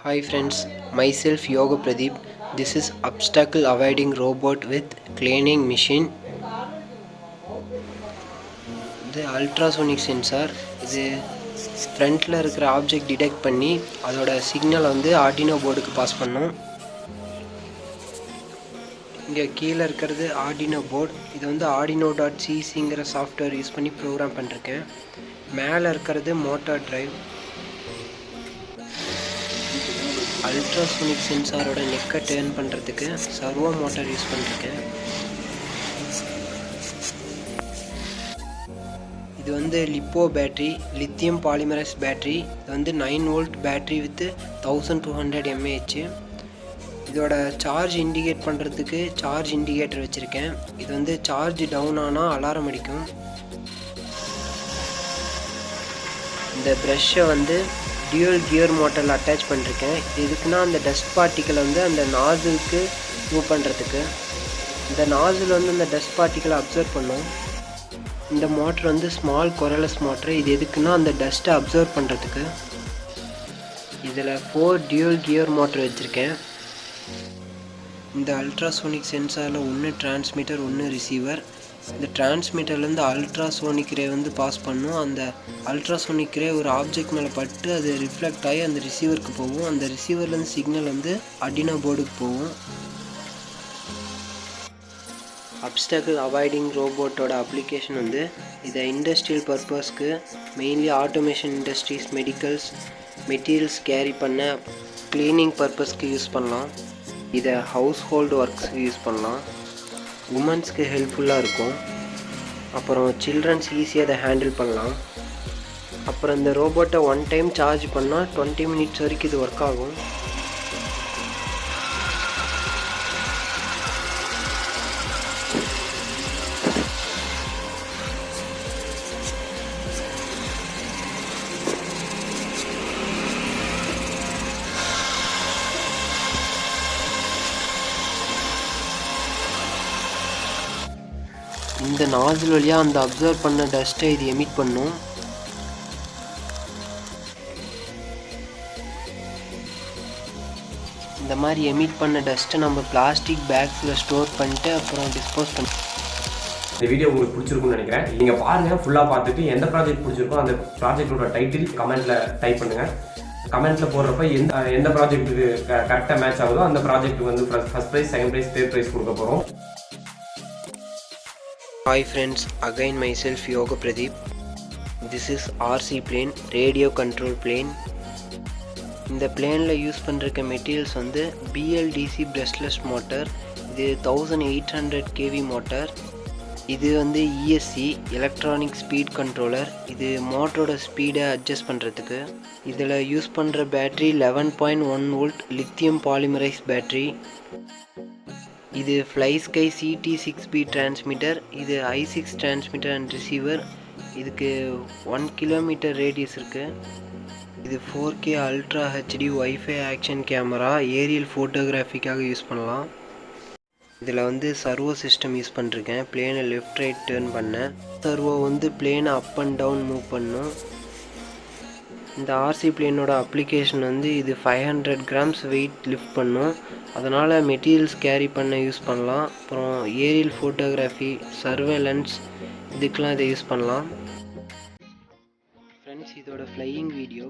Hi friends, myself Yoga Pradeep. This is obstacle avoiding robot with cleaning machine. இது ultrasonic sensor. இது ஃப்ரண்ட்டில் இருக்கிற object detect பண்ணி அதோட சிக்னலை வந்து ஆர்டினோ போர்டுக்கு பாஸ் பண்ணும். இங்கே கீழே இருக்கிறது ஆர்டினோ போர்டு. இது வந்து arduino.cc சாஃப்ட்வேர் யூஸ் பண்ணி ப்ரோக்ராம் பண்ணிருக்கேன். மேலே இருக்கிறது மோட்டார் டிரைவ். அல்ட்ராசோனிக் சென்சாரோட நெக்கை டேர்ன் பண்ணுறதுக்கு சர்வோ மோட்டார் யூஸ் பண்ணிருக்கேன். இது வந்து lipo battery, lithium polymerase battery. இது வந்து 9 வோல்ட் பேட்ரி வித் 1200 mAh. இதோட சார்ஜ் இண்டிகேட் பண்ணுறதுக்கு சார்ஜ் இண்டிகேட்டர் வச்சுருக்கேன். இது வந்து சார்ஜ் டவுன் ஆனால் அலாரம் அடிக்கும். இந்த ப்ரஷ்ஷை வந்து டியூவல் கியர் மோட்டரில் அட்டாச் பண்ணிருக்கேன். இது எதுக்குன்னா அந்த டஸ்ட் பார்ட்டிக்கலை வந்து அந்த நாசிலுக்கு மூவ் பண்ணுறதுக்கு. இந்த நாசில் வந்து அந்த டஸ்ட் பார்ட்டிக்கலை அப்சர்வ் பண்ணும். இந்த மோட்டர் வந்து ஸ்மால் கொரலஸ் மோட்டர். இது எதுக்குன்னா அந்த டஸ்ட்டை அப்சர்வ் பண்ணுறதுக்கு. இதில் 4 டியூவல் கியர் மோட்டர் வச்சுருக்கேன். இந்த அல்ட்ராசோனிக் சென்சாரில் ஒன்று டிரான்ஸ்மிட்டர், ஒன்று ரிசீவர். இந்த டிரான்ஸ்மிட்டர்லேருந்து அல்ட்ராசோனிக் ரே வந்து பாஸ் பண்ணும். அந்த அல்ட்ராசோனிக் ரே ஒரு ஆப்ஜெக்ட் மேலே பட்டு அது ரிஃப்ளெக்ட் ஆகி அந்த ரிசீவருக்கு போகும். அந்த ரிசீவர்லேருந்து சிக்னல் வந்து ஆர்டினோ போர்டுக்கு போகும். அப்ஸ்டக்கிள் அவாய்டிங் ரோபோட்டோட அப்ளிகேஷன் வந்து இதை இண்டஸ்ட்ரியல் பர்பஸ்க்கு, mainly automation industries, medicals, materials carry பண்ண, க்ளீனிங் பர்பஸ்க்கு யூஸ் பண்ணலாம். இதை ஹவுஸ் ஹோல்டு ஒர்க்ஸுக்கு யூஸ் பண்ணலாம். உமன்ஸ்க்கு ஹெல்ப்ஃபுல்லாக இருக்கும். அப்புறம் சில்ட்ரன்ஸ் ஈஸியாக அதை ஹேண்டில் பண்ணலாம். அப்புறம் இந்த ரோபோட்டை 1 டைம் சார்ஜ் பண்ணால் 20 மினிட்ஸ் வரைக்கும் இது ஒர்க் ஆகும். இந்த நாசில் வழியாக அந்த அப்சர்வ் பண்ண டஸ்ட்டை இது எமிட் பண்ணும். இந்த மாதிரி எமிட் பண்ண டஸ்ட்டை நம்ம பிளாஸ்டிக் பேக்ஸில் ஸ்டோர் பண்ணிட்டு அப்புறம் டிஸ்போஸ் பண்ண. இந்த வீடியோ உங்களுக்கு பிடிச்சிருக்கும்னு நினைக்கிறேன். நீங்கள் பாருங்கள், ஃபுல்லாக பார்த்துட்டு எந்த ப்ராஜெக்ட் பிடிச்சிருக்கோ அந்த ப்ராஜெக்டோட டைட்டில் கமெண்ட்டில் டைப் பண்ணுங்கள். கமெண்ட்டில் போடுறப்ப எந்த ப்ராஜெக்ட்டுக்கு கரெக்டாக மேட்ச் ஆகுதோ அந்த ப்ராஜெக்ட்டுக்கு வந்து first prize, second prize, third prize கொடுக்க போகிறோம். Hi friends, again myself Yoga Pradeep. This is RC plane, radio control plane. இந்த பிளேனில் யூஸ் பண்ணுற மெட்டீரியல்ஸ் வந்து BLDC பிரஷ்லெஸ் மோட்டர். இது 1800 kV மோட்டர். இது வந்து ESC, எலக்ட்ரானிக் ஸ்பீட் கண்ட்ரோலர். இது மோட்டரோட ஸ்பீடை அட்ஜஸ்ட் பண்ணுறதுக்கு. இதில் யூஸ் பண்ணுற battery 11.1 volt lithium polymerise battery. இது FlySky CT6B டிரான்ஸ்மிட்டர். இது I6 டிரான்ஸ்மிட்டர் அண்ட் ரிசீவர். இதுக்கு 1 கிலோமீட்டர் ரேடியஸ் இருக்குது. இது 4K ultra HD WiFi action camera, aerial ஃபோட்டோகிராஃபிக்காக யூஸ் பண்ணலாம். இதில் வந்து சர்வோ சிஸ்டம் யூஸ் பண்ணிருக்கேன். பிளேனை லெஃப்ட் ரைட் டேர்ன் பண்ணேன். சர்வோ வந்து பிளேனை அப் அண்ட் டவுன் மூவ் பண்ணும். இந்த RC பிளேனோட அப்ளிகேஷன் வந்து இது 500 grams வெயிட் லிஃப்ட் பண்ணும். அதனால் மெட்டீரியல்ஸ் கேரி பண்ண யூஸ் பண்ணலாம். அப்புறம் ஏரியல் ஃபோட்டோகிராஃபி, சர்வேலன்ஸ், இதுக்கெலாம் இதை யூஸ் பண்ணலாம். ஃப்ரெண்ட்ஸ், இதோட flying video.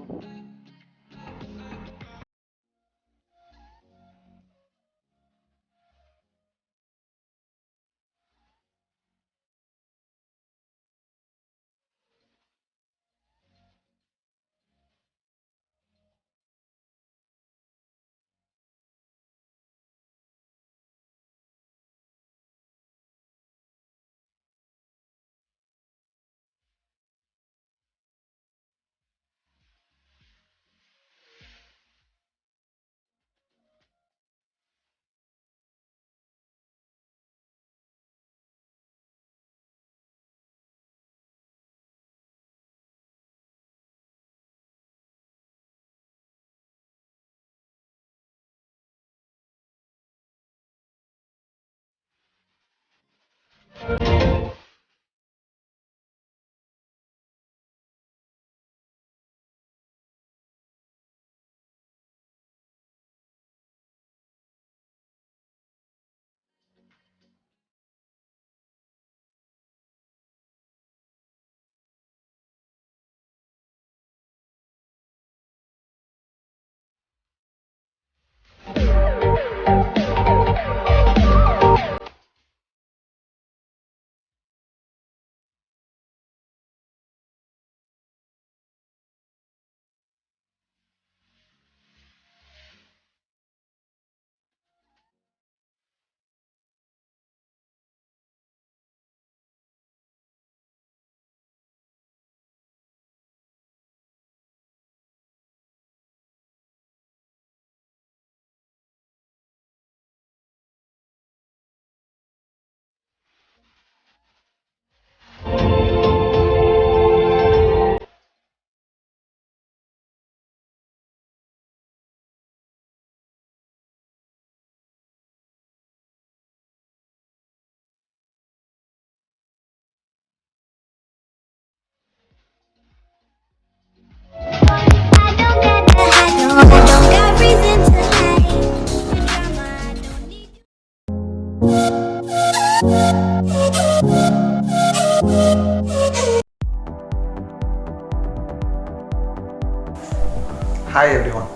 Hi everyone,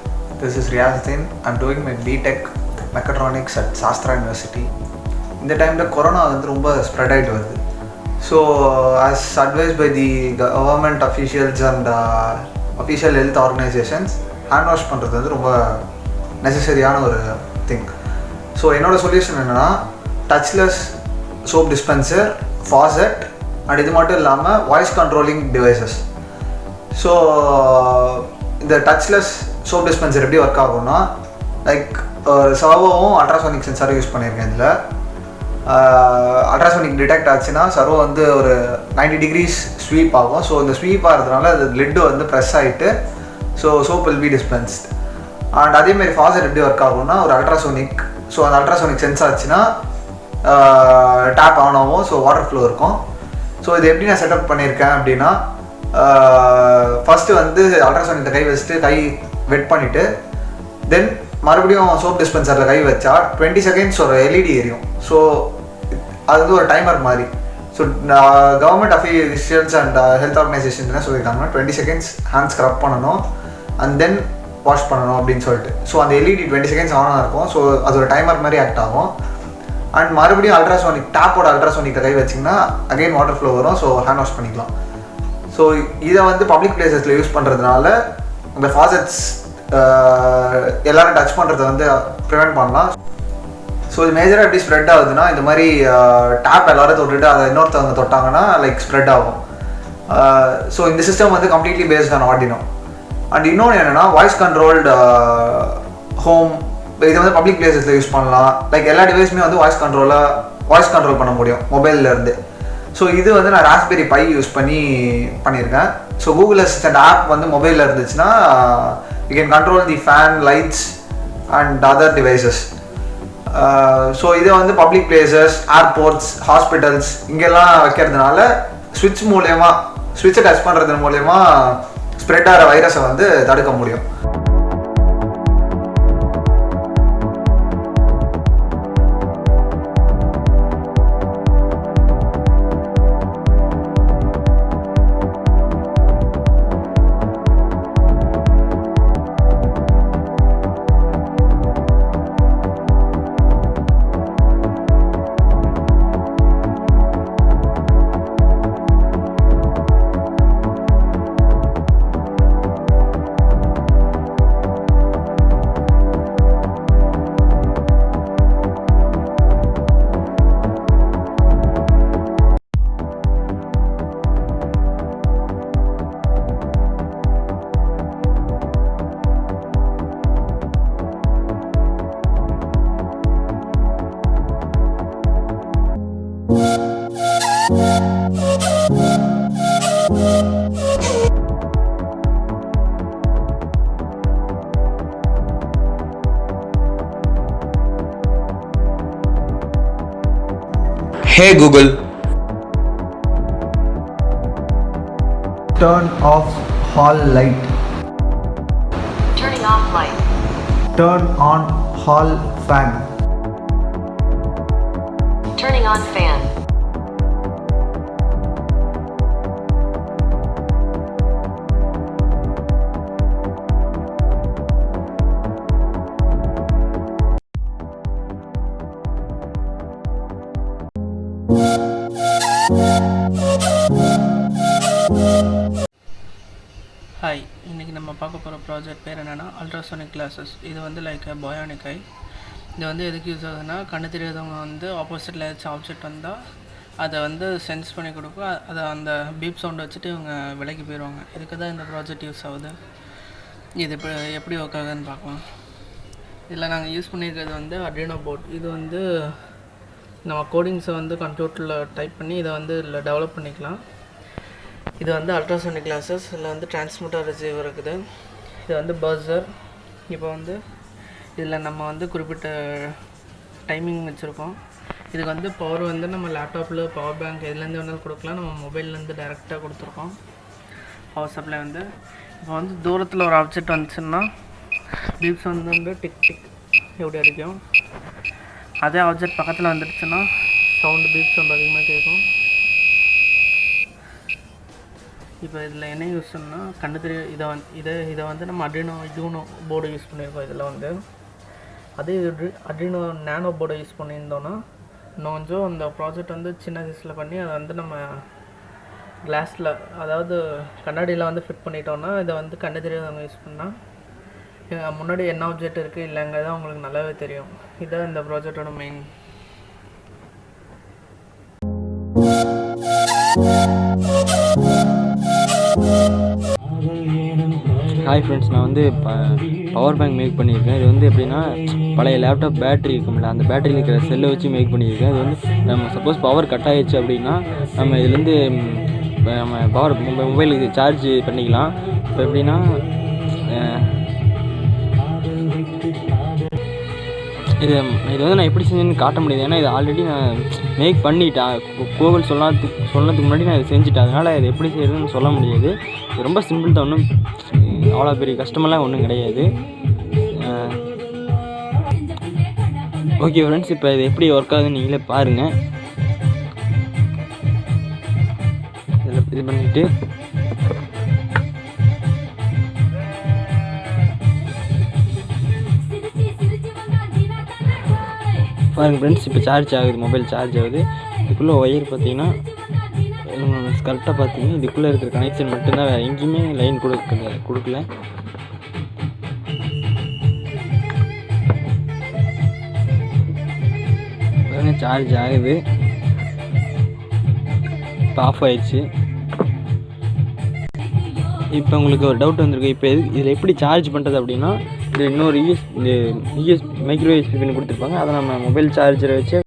this is Riyazuddin. I'm doing my BTech Mechatronics at Shastra University. இந்த டைமில் கொரோனா வந்து ரொம்ப ஸ்ப்ரெட் ஆகிட்டு வருது. So as advise by the government officials and official health organisations, hand wash பண்ணுறது வந்து ரொம்ப நெசசரியான ஒரு திங். ஸோ என்னோடய சொல்யூஷன் என்னென்னா, touchless soap dispenser, faucet and இது மட்டும் இல்லாமல் வாய்ஸ் கண்ட்ரோலிங் டிவைசஸ். ஸோ இந்த டச்லெஸ் சோப் டிஸ்பென்சர் எப்படி ஒர்க் ஆகும்னா, லைக் சர்வோவும் அல்ட்ராசோனிக் சென்சாரும் யூஸ் பண்ணியிருக்கேன். இதில் அல்ட்ராசோனிக் டிடெக்ட் ஆச்சுன்னா சர்வோ வந்து ஒரு 90 degrees ஸ்வீப் ஆகும். ஸோ இந்த ஸ்வீப் ஆகிறதுனால அது லிட்டு வந்து ப்ரெஸ் ஆகிட்டு so soap will be dispensed. And அதேமாதிரி ஃபாசெட் எப்படி ஒர்க் ஆகும்னா, ஒரு அல்ட்ராசோனிக், ஸோ அந்த அல்ட்ராசோனிக் சென்ஸ் ஆச்சுன்னா டேப் ஆன் ஆகும். ஸோ வாட்டர் ஃப்ளோ இருக்கும். ஸோ இது எப்படி நான் செட்டப் பண்ணியிருக்கேன் அப்படின்னா, ஃபஸ்ட்டு வந்து அல்ட்ராசோனிக்கில் கை வச்சுட்டு கை வெட் பண்ணிவிட்டு தென் மறுபடியும் சோப் டிஸ்பென்சரில் கை வச்சா 20 seconds ஒரு எல்இடி எரியும். ஸோ அது வந்து ஒரு டைமர் மாதிரி. So government officials and health organisation என்ன சொல்லியிருக்காங்கன்னா, 20 seconds ஹேண்ட் ஸ்க்ரப் பண்ணணும் அண்ட் தென் வாஷ் பண்ணணும் அப்படின்னு சொல்லிட்டு. ஸோ அந்த எல்இடி 20 seconds ஆனாக இருக்கும். ஸோ அது ஒரு டைமர் மாதிரி ஆக்ட் ஆகும். அண்ட் மறுபடியும் அல்ட்ராசோனிக் டேப்போட அல்ட்ராசோனிக்கில் கை வச்சிங்கன்னா அகெயின் வாட்டர் ஃப்ளோ வரும். ஸோ ஹேண்ட் வாஷ் பண்ணிக்கலாம். ஸோ இதை வந்து பப்ளிக் பிளேசஸில் யூஸ் பண்ணுறதுனால இந்த ஃபாசெட்ஸ் எல்லோரும் டச் பண்ணுறதை வந்து ப்ரிவெண்ட் பண்ணலாம். ஸோ இது மேஜராக எப்படி ஸ்ப்ரெட் ஆகுதுன்னா, இந்த மாதிரி டேப் எல்லோரும் தொட்டுட்டு அதை இன்னொருத்தவங்க தொட்டாங்கன்னா லைக் ஸ்ப்ரெட் ஆகும். ஸோ இந்த சிஸ்டம் வந்து completely based on Arduino. And இன்னொன்று என்னென்னா, வாய்ஸ் கண்ட்ரோல்டு ஹோம், இது வந்து பப்ளிக் பிளேசஸில் யூஸ் பண்ணலாம். லைக் எல்லா டிவைஸுமே வந்து வாய்ஸ் கண்ட்ரோல் பண்ண முடியும் மொபைல்லேருந்து. ஸோ இது வந்து நான் ராஸ்பெரி பை யூஸ் பண்ணியிருக்கேன். ஸோ கூகுள் அசிஸ்டன்ட் ஆப் வந்து மொபைலில் இருந்துச்சுன்னா you can control the fan, lights and other devices. So இதை வந்து பப்ளிக் பிளேசஸ், ஏர்போர்ட்ஸ், ஹாஸ்பிட்டல்ஸ் இங்கெல்லாம் வைக்கிறதுனால ஸ்விட்சை டச் பண்ணுறது மூலயமா ஸ்ப்ரெட் ஆகிற வைரஸை வந்து தடுக்க முடியும். Hey Google, Turn off hall light. Turning off light. Turn on hall fan. Turning on fan. Hi, இன்றைக்கி நம்ம பார்க்க போகிற ப்ராஜெக்ட் பேர் என்னென்னா அல்ட்ராசோனிக் கிளாஸஸ். இது வந்து லைக் பயானிக் ஐ. இது வந்து எதுக்கு யூஸ் ஆகுதுன்னா, கண்ணு தெரியாதவங்க வந்து ஆப்போசிட்டில் ஏதாச்சும் ஆப்ஜெக்ட் வந்தால் அதை வந்து சென்ஸ் பண்ணி கொடுக்கும். அதை அந்த பீப் சவுண்ட் வச்சுட்டு இவங்க விலைக்கு போயிடுவாங்க. இதுக்கு தான் இந்த ப்ராஜெக்ட் யூஸ் ஆகுது. இது எப்படி ஒர்க் ஆகுதுன்னு பார்க்கலாம். இதில் நாங்கள் யூஸ் பண்ணியிருக்கிறது வந்து அட்ரினோ போர்ட். இது வந்து நம்ம கோடிங்ஸை வந்து கம்ப்யூட்டரில் டைப் பண்ணி இதை வந்து இதில் டெவலப் பண்ணிக்கலாம். இது வந்து அல்ட்ராசோனிக் கிளாஸஸ். இதில் வந்து டிரான்ஸ்மிட்டர், ரிசீவர் இருக்குது. இது வந்து பஸ்ஸர். இப்போ வந்து இதில் நம்ம வந்து குறிப்பிட்ட டைமிங் வச்சுருக்கோம். இதுக்கு வந்து பவர் வந்து நம்ம லேப்டாப்பில் பவர் பேங்க் எதுலேருந்து வேணாலும் கொடுக்கலாம். நம்ம மொபைல்லேருந்து டைரெக்டாக கொடுத்துருக்கோம் பவர் சப்ளை வந்து. இப்போ வந்து தூரத்தில் ஒரு ஆப்ஜெக்ட் வந்துச்சுன்னா பீப்ஸ் வந்து டிக் டிக் எப்படி அடிக்கும். அதே ஆப்ஜெக்ட் பக்கத்தில் வந்துடுச்சுன்னா சவுண்டு பீப் சவுண்ட் அதிகமாக கேட்கும். இப்போ இதில் என்ன யூஸ்ன்னா கண்ணு தெரிய இதை வந்து நம்ம அட்ரினோ யூனோ போர்டு யூஸ் பண்ணியிருக்கோம். இதில் வந்து அதே அட்ரினோ நேனோ போர்டை யூஸ் பண்ணியிருந்தோன்னா இன்னும் கொஞ்சம் அந்த ப்ராஜெக்ட் வந்து சின்ன சைஸில் பண்ணி அதை வந்து நம்ம கிளாஸில், அதாவது கண்ணாடியில் வந்து ஃபிட் பண்ணிட்டோன்னா இதை வந்து கண்ணு தெரியாதவங்க யூஸ் பண்ணால் முன்னாடி என்ன ஆப்ஜெக்ட் இருக்குது இல்லைங்கிறது அவங்களுக்கு நல்லாவே தெரியும். இதுதான் இந்த ப்ராஜெக்டோட மெயின். ஹாய் ஃப்ரெண்ட்ஸ், நான் வந்து பவர் பேங்க் மேக் பண்ணியிருக்கேன். இது வந்து எப்படின்னா பழைய லேப்டாப் பேட்டரி இருக்கும்ல, அந்த பேட்டரியில் இருக்கிற செல்லை வச்சு மேக் பண்ணியிருக்கேன். இது வந்து நம்ம சப்போஸ் பவர் கட் ஆகிடுச்சு அப்படின்னா நம்ம இதுலேருந்து நம்ம பவர் மொபைலுக்கு சார்ஜ் பண்ணிக்கலாம். இப்போ எப்படின்னா இது வந்து நான் எப்படி செஞ்சேன்னு காட்ட முடியாது, ஏன்னா இது ஆல்ரெடி நான் மேக் பண்ணிட்டேன். கூகுள் சொன்னதுக்கு முன்னாடி நான் இதை செஞ்சுட்டேன். அதனால் இது எப்படி செய்யறதுன்னு சொல்ல முடியாது. இது ரொம்ப சிம்பிள் தான், ஒன்றும் அவ்வளோ பெரிய கஷ்டமெல்லாம் ஒன்றும் கிடையாது. ஓகே ஃப்ரெண்ட்ஸ், இப்போ இது எப்படி ஒர்க் ஆகுதுன்னு நீங்களே பாருங்கள். இதில் இது பண்ணிவிட்டு பாருங்கள் ஃப்ரெண்ட்ஸ், இப்போ சார்ஜ் ஆகுது, மொபைல் சார்ஜ் ஆகுது. இதுக்குள்ளே ஒயர் பார்த்தீங்கன்னா கரெக்டாக பார்த்தீங்கன்னா இதுக்குள்ளே இருக்கிற கனெக்ஷன் மட்டும்தான், வேறு எங்கேயுமே லைன் கொடுக்கல. பாருங்கள் சார்ஜ் ஆகுது, இப்போ ஆஃப் ஆயிடுச்சு. இப்போ உங்களுக்கு ஒரு டவுட் வந்திருக்கு, இப்போ இதில் எப்படி சார்ஜ் பண்ணுறது அப்படின்னா இது இன்னொரு மைக்ரோ யூஎஸ்பி பின் கொடுத்துருப்பாங்க. அதை நம்ம மொபைல் சார்ஜரை வச்சு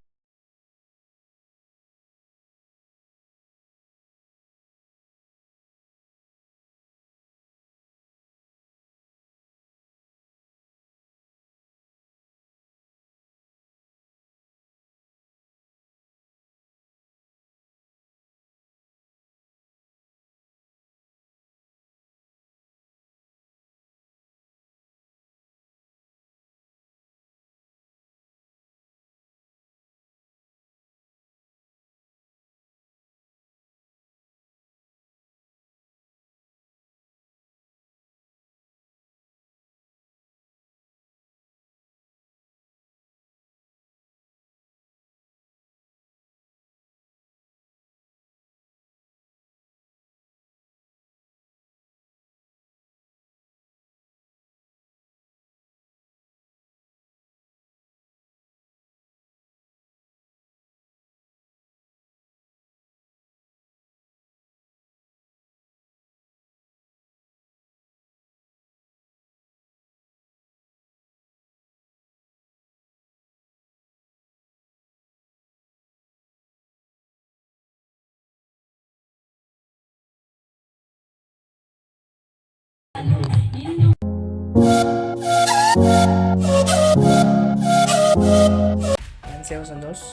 சேவ சந்தோஷ்.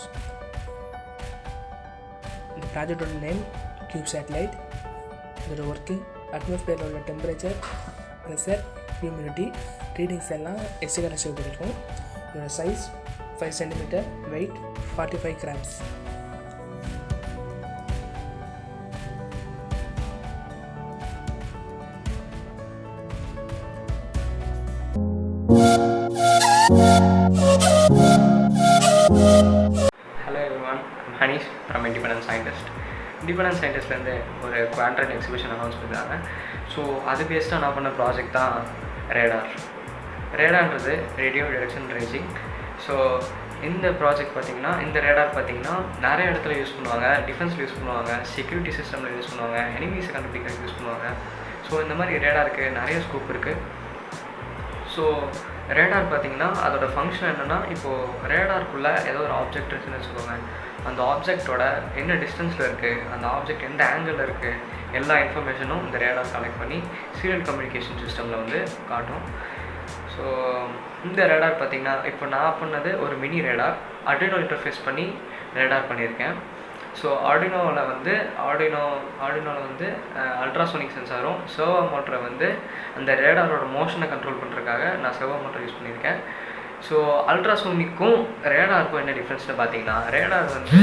இந்த ப்ராஜெக்டோட நேம் கியூப் சேட்டலைட். இதோட ஒர்க்கிங் அட்மாஸ்பியரில் உள்ள டெம்பரேச்சர், ப்ரெஷர், ஹியூமிடிட்டி ரீடிங்ஸ் எல்லாம் எஸ்டிகான சேவ் பண்ணியிருக்கோம். இதோட size 5 cm, weight 45 grams. Hello everyone, I'm Hanish from independent scientist. Independent சயின்டிஸ்ட்லேருந்து ஒரு குவாண்ட்ரன் எக்ஸிபிஷன் அனௌன்ஸ் பண்ணியிருந்தாங்க. ஸோ அது பேஸ்டாக நான் பண்ண ப்ராஜெக்ட் தான் ரேடார். ரேடார்ன்றது ரேடியோ டிடெக்ஷன் ரேஞ்சிங். ஸோ இந்த ப்ராஜெக்ட் பார்த்திங்கன்னா, இந்த ரேடார் பார்த்திங்கன்னா நிறைய இடத்துல யூஸ் பண்ணுவாங்க. டிஃபென்ஸில் யூஸ் பண்ணுவாங்க, செக்யூரிட்டி சிஸ்டமில் யூஸ் பண்ணுவாங்க, எனிமீஸை கண்டுபிடிக்கிறதுக்கு யூஸ் பண்ணுவாங்க. ஸோ இந்த மாதிரி ரேடாருக்கு நிறைய ஸ்கோப் இருக்குது. ஸோ ரேடார் பார்த்திங்கன்னா அதோட ஃபங்க்ஷன் என்னென்னா, இப்போது ரேடாருக்குள்ளே ஏதோ ஒரு ஆப்ஜெக்ட் இருக்குதுன்னு வச்சுக்கோங்க. அந்த ஆப்ஜெக்டோட என்ன டிஸ்டன்ஸில் இருக்குது, அந்த ஆப்ஜெக்ட் எந்த ஆங்கிளில் இருக்குது, எல்லா இன்ஃபர்மேஷனும் இந்த ரேடார் கலெக்ட் பண்ணி சீரியல் கம்யூனிகேஷன் சிஸ்டமில் வந்து காட்டும். ஸோ இந்த ரேடார் பார்த்திங்கன்னா இப்போ நான் பண்ணது ஒரு மினி ரேடார். அர்டினோ இன்டர்ஃபேஸ் பண்ணி ரேடார் பண்ணியிருக்கேன். ஸோ ஆர்டினோவில் வந்து அல்ட்ராசோனிக் சென்சாரும் சர்வோ மோட்டரை வந்து அந்த ரேடாரோட மோஷனை கண்ட்ரோல் பண்ணுறதுக்காக நான் சர்வோ மோட்டர் யூஸ் பண்ணியிருக்கேன். ஸோ அல்ட்ராசோனிக்கும் ரேடாருக்கும் என்ன டிஃப்ரென்ஸ்னு பார்த்தீங்கன்னா, ரேடார் வந்து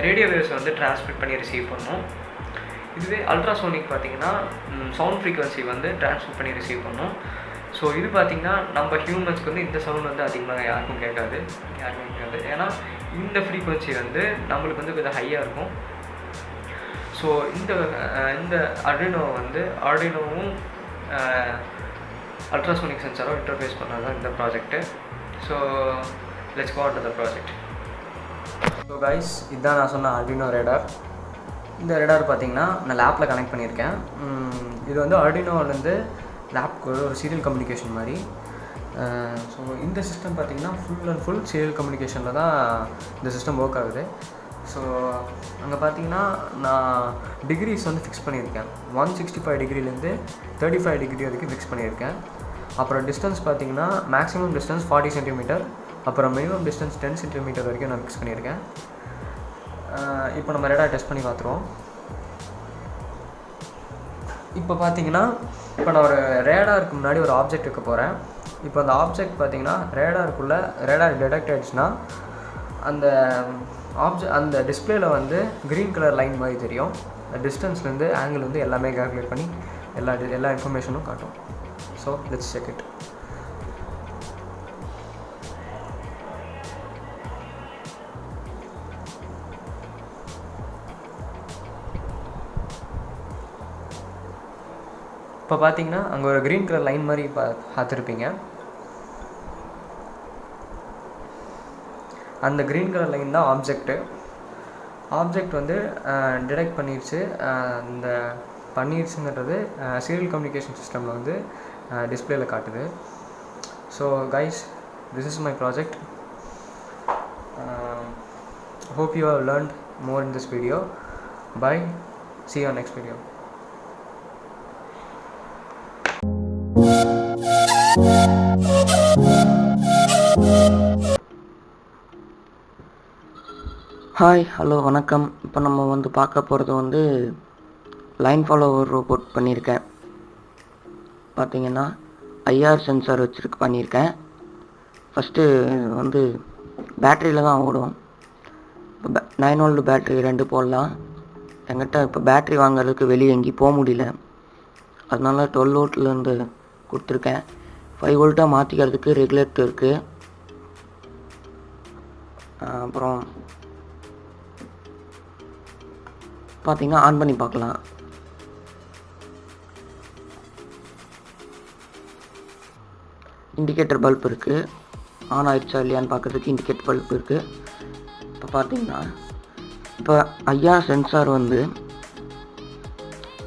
ரேடியோ வேவ்ஸை வந்து டிரான்ஸ்மிட் பண்ணி ரிசீவ் பண்ணும். இதுவே அல்ட்ராசோனிக் பார்த்திங்கன்னா சவுண்ட் ஃப்ரீக்வன்சி வந்து ட்ரான்ஸ்ஃபர் பண்ணி ரிசீவ் பண்ணும். ஸோ இது பார்த்திங்கன்னா நம்ம ஹியூமன்ஸ்க்கு வந்து இந்த சவுண்ட் வந்து அதிகமாக யாருக்கும் கேட்காது. ஏன்னா இந்த ஃப்ரீக்வன்சி வந்து நம்மளுக்கு வந்து கொஞ்சம் ஹையாக இருக்கும். ஸோ இந்த ஆர்டினோவும் அல்ட்ராசோனிக் சென்சாரோ இன்டர்ஃபேஸ் பண்ணது தான் இந்த project. So let's go on to the project. So guys, இதுதான் நான் சொன்ன ஆர்டினோ ரேடார். இந்த ரேடார் பார்த்திங்கன்னா நான் லேப்பில் கனெக்ட் பண்ணியிருக்கேன். இது வந்து ஆர்டினோலேருந்து லேப்க்கு ஒரு சீரியல் கம்யூனிகேஷன் மாதிரி. ஸோ இந்த சிஸ்டம் பார்த்திங்கன்னா ஃபுல் அண்ட் ஃபுல் சீரியல் கம்யூனிகேஷனில் தான் இந்த சிஸ்டம் ஒர்க் ஆகுது. ஸோ அங்கே பார்த்தீங்கன்னா நான் டிகிரிஸ் வந்து ஃபிக்ஸ் பண்ணியிருக்கேன். 165 டிகிரிலேருந்து 35 டிகிரி வரைக்கும் ஃபிக்ஸ் பண்ணியிருக்கேன். அப்புறம் டிஸ்டன்ஸ் பார்த்தீங்கன்னா மேக்ஸிமம் டிஸ்டன்ஸ் 40 சென்டிமீட்டர், அப்புறம் மினிமம் டிஸ்டன்ஸ் 10 சென்டிமீட்டர் வரைக்கும் நான் ஃபிக்ஸ் பண்ணியிருக்கேன். இப்போ நம்ம ரேடார் டெஸ்ட் பண்ணி பார்த்துருவோம். இப்போ பார்த்தீங்கன்னா நான் ஒரு ரேடாருக்கு முன்னாடி ஒரு ஆப்ஜெக்ட் வைக்க போகிறேன். இப்போ அந்த ஆப்ஜெக்ட் பார்த்தீங்கன்னா ரேடார் டிடெக்ட் ஆகிடுச்சுன்னா அந்த டிஸ்பிளேல வந்து க்ரீன் கலர் லைன் மாதிரி தெரியும். டிஸ்டன்ஸ்லேருந்து ஆங்கிள் வந்து எல்லாமே கால்குலேட் பண்ணி எல்லா இன்ஃபர்மேஷனும் காட்டும். So let's check it. இப்போ பார்த்தீங்கன்னா அங்கே ஒரு க்ரீன் கலர் லைன் மாதிரி பார்த்துருப்பீங்க. அந்த க்ரீன் கலர் லைன் தான் ஆப்ஜெக்ட் வந்து டிடெக்ட் பண்ணிடுச்சுங்கிறது சீரியல் கம்யூனிகேஷன் சிஸ்டமில் வந்து டிஸ்பிளேயில் காட்டுது. So guys, this is my project. hope you have learned more in this video. Bye, see you on next video. Hi, hello, வணக்கம். இப்போ நம்ம வந்து பார்க்க போகிறது வந்து லைன் ஃபாலோவர் ரோபோட் பண்ணியிருக்கேன். பார்த்தீங்கன்னா ஐஆர் சென்சார் பண்ணியிருக்கேன். ஃபஸ்ட்டு வந்து பேட்டரியில் தான் ஓடும். இப்போ 9 வோல்ட் பேட்ரி 2 போடலாம். என்கிட்ட இப்போ பேட்ரி வாங்குறதுக்கு வெளியே எங்கேயும் போக முடியல, அதனால 12 வோல்ட்லேருந்து கொடுத்துருக்கேன். 5 வோல்ட்டாக மாற்றிக்கிறதுக்கு ரெகுலேட்டர் இருக்குது. அப்புறம் பார்த்தீங்கன்னா ஆன் பண்ணி பார்க்கலாம். இண்டிகேட்டர் பல்ப் இருக்குது. ஆன் ஆகிடுச்சா இல்லையான்னு பார்க்குறதுக்கு இண்டிகேட்டர் பல்ப் இருக்குது. இப்போ பார்த்தீங்கன்னா இப்போ ஐஆர் சென்சார் வந்து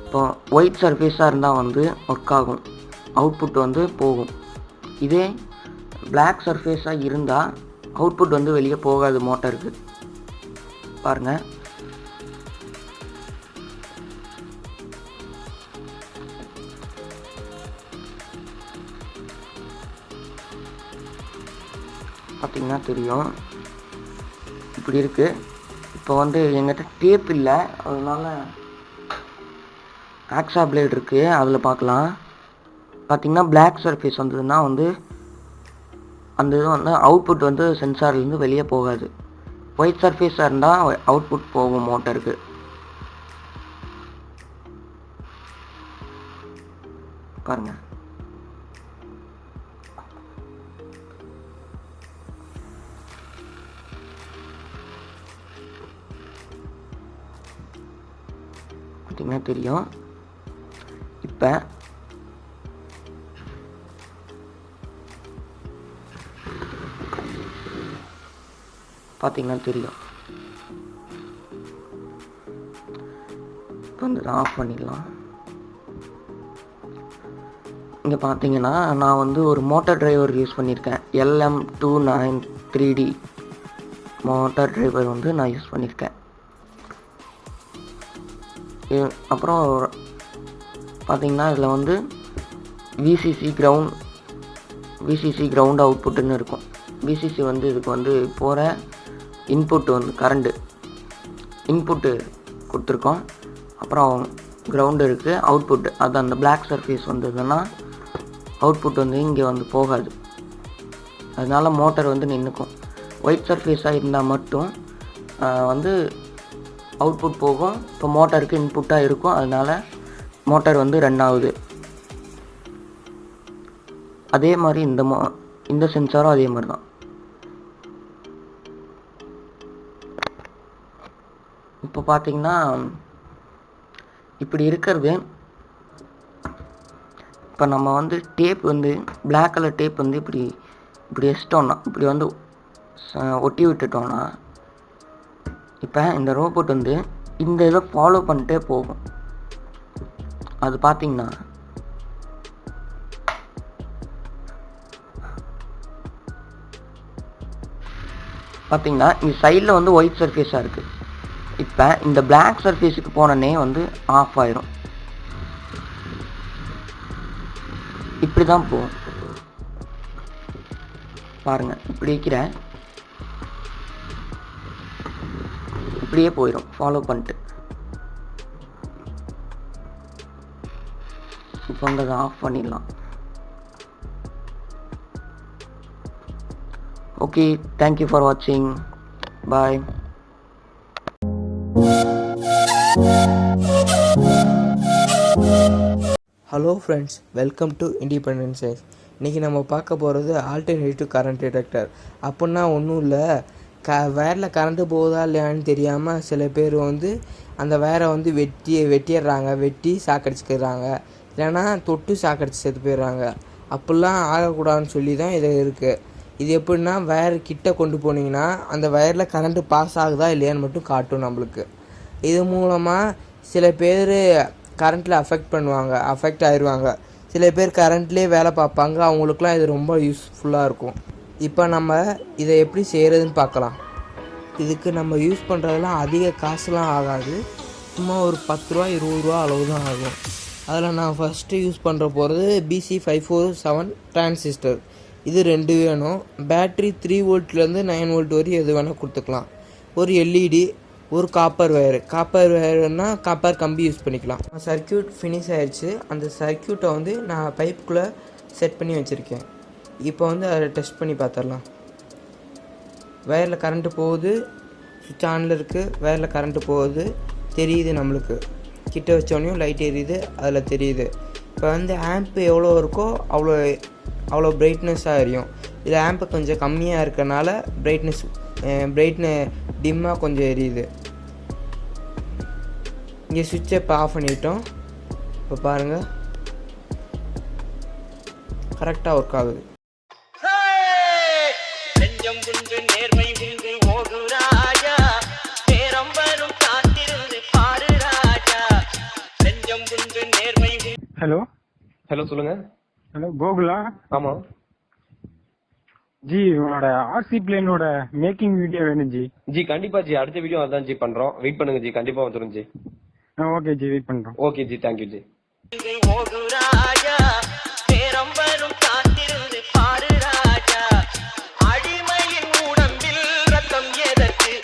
இப்போ ஒயிட் சர்ஃபேஸாக இருந்தால் வந்து ஒர்க் ஆகும், அவுட்புட் வந்து போகும். இதே பிளாக் சர்ஃபேஸாக இருந்தால் அவுட்புட் வந்து வெளியே போகாது மோட்டருக்கு. பாருங்கள், பார்த்திங்கன்னா தெரியும், இப்படி இருக்குது. இப்போ வந்து எங்கிட்ட டேப் இல்லை, அதனால ஆக்ஸா பிளேட் இருக்குது, அதில் பார்க்கலாம். பார்த்திங்கன்னா பிளாக் சர்ஃபேஸ் வந்ததுன்னா வந்து அந்த இது வந்து அவுட்புட் வந்து சென்சார்லேருந்து வெளியே போகாது. ஒயிட் சர்ஃபேஸாக இருந்தால் அவுட்புட் போகும் மோட்டருக்கு. பாருங்கள், பார்த்தீங்கன்னா தெரியும். இப்போ பார்த்தீங்கன்னா தெரியும். இப்போ வந்து ஆஃப் பண்ணிடலாம். இங்கே பார்த்தீங்கன்னா நான் வந்து ஒரு மோட்டார் டிரைவர் யூஸ் பண்ணியிருக்கேன். LM293D மோட்டார் டிரைவர் வந்து நான் யூஸ் பண்ணியிருக்கேன். அப்புறம் பார்த்தீங்கன்னா இதில் வந்து விசிசி கிரவுண்ட் அவுட்புட்டுன்னு இருக்கும். விசிசி வந்து இதுக்கு வந்து போகிற இன்புட்டு வந்து கரண்ட்டு இன்புட்டு கொடுத்துருக்கோம். அப்புறம் கிரவுண்டு இருக்குது, அவுட்புட்டு. அது அந்த பிளாக் சர்ஃபேஸ் வந்ததுன்னா அவுட்புட் வந்து இங்கே வந்து போகாது, அதனால் மோட்டர் வந்து நின்றுக்கும். ஒயிட் சர்ஃபேஸாக இருந்தால் மட்டும் வந்து அவுட்புட் போகும். இப்போ மோட்டாருக்கு இன்புட்டாக இருக்கும், அதனால் மோட்டார் வந்து ரன் ஆகுது. அதே மாதிரி இந்த சென்சாரும் அதே மாதிரி தான். இப்போ பார்த்தீங்கன்னா இப்படி இருக்கிறது. இப்போ நம்ம வந்து டேப் வந்து பிளாக் கலர் டேப் வந்து இப்படி வச்சிட்டோம்னா, இப்படி வந்து ஒட்டி விட்டுட்டோம்னா, இப்போ இந்த ரோபோட் வந்து இந்த இதை ஃபாலோ பண்ணிட்டே போகும். அது பார்த்தீங்கன்னா இங்கே சைடில் வந்து ஒயிட் சர்ஃபேஸாக இருக்குது. இப்போ இந்த பிளாக் சர்ஃபேஸுக்கு போனோடனே வந்து ஆஃப் ஆயிரும். இப்படி தான் போகும் பாருங்கள். இப்படி வைக்கிறேன், இப்படியே போயிடும் ஃபாலோ பண்ணிட்டு. இப்போ வந்து அதை ஆஃப் பண்ணிடலாம். ஓகே, தேங்க்யூ ஃபார் வாட்சிங். Bye. Hello friends, welcome to independent science. இன்றைக்கி நம்ம பார்க்க போகிறது ஆல்டர்னேட்டிவ் கரண்ட் டிடெக்டர். அப்படின்னா ஒன்றும் இல்லை, வயரில் கரண்ட்டு போகுதா இல்லையான்னு தெரியாமல் சில பேர் வந்து அந்த வயரை வந்து வெட்டிடுறாங்க, வெட்டி சாக்கடிச்சுக்கிறாங்க, இல்லைன்னா தொட்டு சாக்கடிச்சு செத்து போயிடுறாங்க. அப்படிலாம் ஆகக்கூடாதுன்னு சொல்லி தான் இது இருக்குது. இது எப்படின்னா, வயர் கிட்ட கொண்டு போனீங்கன்னா அந்த வயரில் கரண்ட்டு பாஸ் ஆகுதா இல்லையான்னு மட்டும் காட்டும் நம்மளுக்கு. இது மூலமாக சில பேர் கரண்ட்டில் அஃபெக்ட் ஆயிடுவாங்க. சில பேர் கரண்ட்லேயே வேலை பார்ப்பாங்க, அவங்களுக்குலாம் இது ரொம்ப யூஸ்ஃபுல்லாக இருக்கும். இப்போ நம்ம இதை எப்படி செய்கிறதுன்னு பார்க்கலாம். இதுக்கு நம்ம யூஸ் பண்ணுறதுலாம் அதிக காசுலாம் ஆகாது, சும்மா ஒரு 10 ரூபா 20 ரூபா அளவு தான் ஆகும். அதில் நான் ஃபஸ்ட்டு யூஸ் பண்ணுற போகிறது BC547 டிரான்சிஸ்டர். இது 2 வேணும். பேட்ரி 3 வோல்ட்லேருந்து 9 வோல்ட் வரையும் எது வேணால் கொடுத்துக்கலாம். ஒரு எல்இடி, ஒரு காப்பர் வயர்னா காப்பர் கம்பி யூஸ் பண்ணிக்கலாம். சர்க்யூட் ஃபினிஷ் ஆயிடுச்சு. அந்த சர்க்யூட்டை வந்து நான் பைப்புக்குள்ளே செட் பண்ணி வச்சுருக்கேன். இப்போ வந்து அதை டெஸ்ட் பண்ணி பார்த்துடலாம். வயரில் கரண்ட்டு போகுது, சுவிட்ச் ஆனில் இருக்குது, வயரில் கரண்ட்டு போகுது தெரியுது நம்மளுக்கு. கிட்ட வச்சோடனையும் லைட் எரியுது, அதில் தெரியுது. இப்போ வந்து ஆம்ப் எவ்வளோ இருக்கோ அவ்வளோ பிரைட்னஸாக எரியும். இதில் ஆம்ப் கொஞ்சம் கம்மியாக இருக்கனால பிரைட்னஸ் டிம்மாக கொஞ்சம் எரியுது. இங்கே சுவிட்சை இப்போ ஆஃப் பண்ணிட்டோம். இப்போ பாருங்கள், கரெக்டாக ஒர்க் ஆகுது. ஹலோ சொல்லுங்கள். ஹலோ கோகுலா? ஆமாம் ஜி, உன்னோட ஆர்சி பிளேனோட மேக்கிங் வீடியோ வேணும் ஜி. ஜி கண்டிப்பாக ஜி, அடுத்த வீடியோ அதான் ஜி பண்ணுறோம். வெயிட் பண்ணுங்க ஜி, கண்டிப்பாக வந்துடும் ஜி. ஓகே ஜி, வெயிட் பண்ணுறோம். Okay G, thank you G.